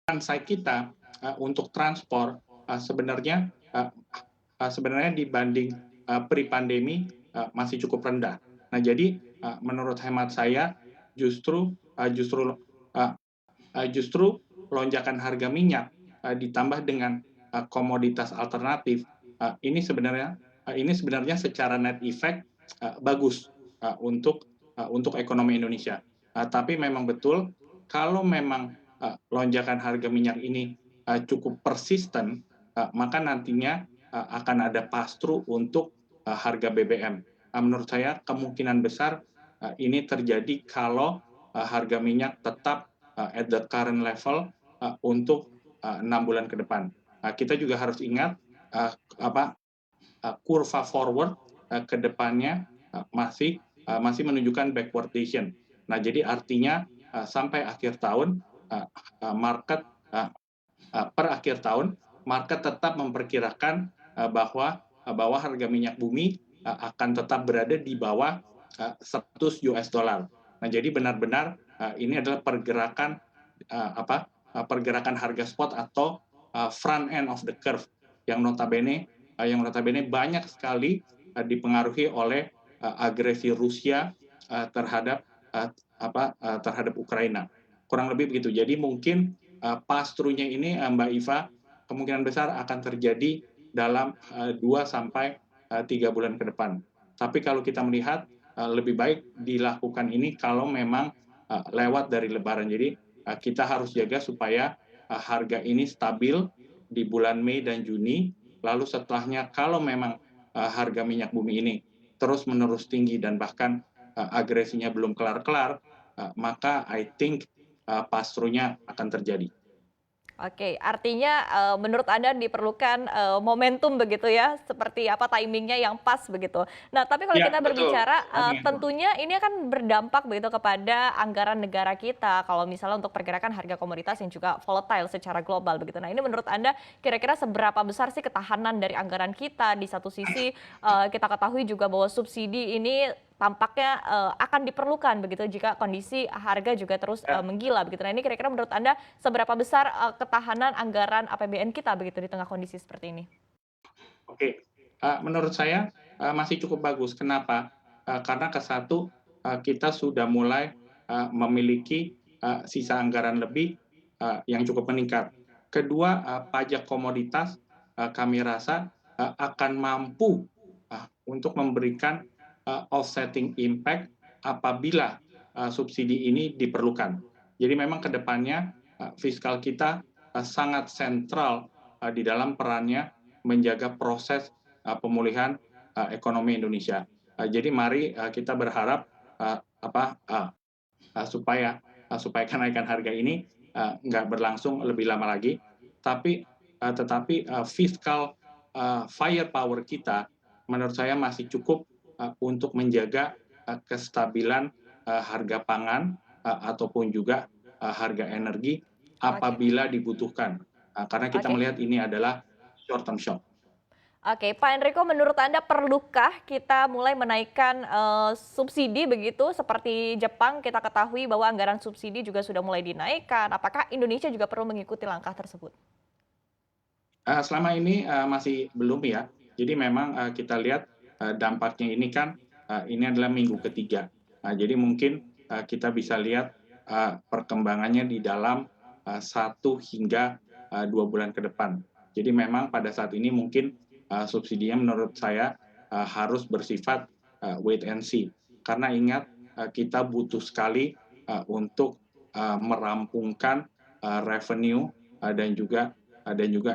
insight kita untuk transport sebenarnya dibanding pre-pandemi masih cukup rendah. Nah, jadi menurut hemat saya justru justru uh, justru lonjakan harga minyak ditambah dengan komoditas alternatif ini sebenarnya secara net effect bagus untuk ekonomi Indonesia. Tapi memang betul kalau memang lonjakan harga minyak ini cukup persisten, maka nantinya akan ada pass-through untuk harga BBM. Menurut saya kemungkinan besar ini terjadi kalau harga minyak tetap at the current level untuk 6 bulan ke depan. Kita juga harus ingat kurva forward ke depannya masih menunjukkan backwardation. Nah, jadi artinya sampai akhir tahun market per akhir tahun market tetap memperkirakan bahwa harga minyak bumi akan tetap berada di bawah 100 US dollar. Nah, jadi benar-benar ini adalah pergerakan harga spot atau front end of the curve yang notabene banyak sekali dipengaruhi oleh agresi Rusia terhadap Ukraina. Kurang lebih begitu. Jadi mungkin pass-through-nya ini Mbak Iva kemungkinan besar akan terjadi dalam 2 sampai 3 bulan ke depan. Tapi kalau kita melihat lebih baik dilakukan ini kalau memang lewat dari Lebaran. Jadi kita harus jaga supaya harga ini stabil di bulan Mei dan Juni. Lalu setelahnya kalau memang harga minyak bumi ini terus-menerus tinggi dan bahkan agresinya belum kelar-kelar, maka I think pass-through-nya akan terjadi. Oke, artinya menurut Anda diperlukan momentum begitu ya, seperti apa timingnya yang pas begitu. Nah, tapi kalau Ya, kita betul. berbicara Timing yang tepat. tentunya ini akan berdampak begitu kepada anggaran negara kita kalau misalnya untuk pergerakan harga komoditas yang juga volatile secara global begitu. Nah, ini menurut Anda kira-kira seberapa besar sih ketahanan dari anggaran kita? Di satu sisi kita ketahui juga bahwa subsidi ini tampaknya akan diperlukan begitu jika kondisi harga juga terus Ya, menggila begitu. Nah, ini kira-kira menurut Anda seberapa besar ketahanan anggaran APBN kita begitu di tengah kondisi seperti ini? oke. Menurut saya masih cukup bagus. Kenapa? Karena ke satu kita sudah mulai memiliki sisa anggaran lebih yang cukup meningkat. Kedua, pajak komoditas kami rasa akan mampu untuk memberikan offsetting impact apabila subsidi ini diperlukan. Jadi memang ke depannya fiskal kita sangat sentral di dalam perannya menjaga proses pemulihan ekonomi Indonesia. Jadi mari kita berharap supaya kenaikan harga ini nggak berlangsung lebih lama lagi, tetapi fiskal firepower kita menurut saya masih cukup untuk menjaga kestabilan harga pangan ataupun juga harga energi Oke, apabila dibutuhkan. Karena kita oke. melihat ini adalah short term shock. Oke, Pak Enrico, menurut Anda perlukah kita mulai menaikkan subsidi begitu seperti Jepang kita ketahui bahwa anggaran subsidi juga sudah mulai dinaikkan. Apakah Indonesia juga perlu mengikuti langkah tersebut? Selama ini masih belum ya. Jadi memang kita lihat dampaknya ini kan ini adalah minggu ketiga. Jadi mungkin kita bisa lihat perkembangannya di dalam 1 hingga 2 bulan ke depan. Jadi memang pada saat ini mungkin subsidinya menurut saya harus bersifat wait and see. Karena ingat kita butuh sekali untuk merampungkan revenue dan juga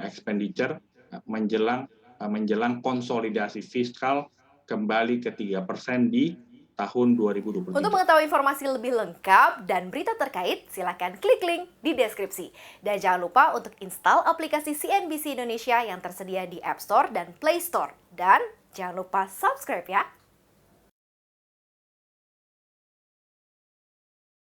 expenditure menjelang konsolidasi fiskal kembali ke 3% di tahun Untuk 2023. mengetahui informasi lebih lengkap dan berita terkait, silakan klik link di deskripsi. Dan jangan lupa untuk install aplikasi CNBC Indonesia yang tersedia di App Store dan Play Store. Dan jangan lupa subscribe ya.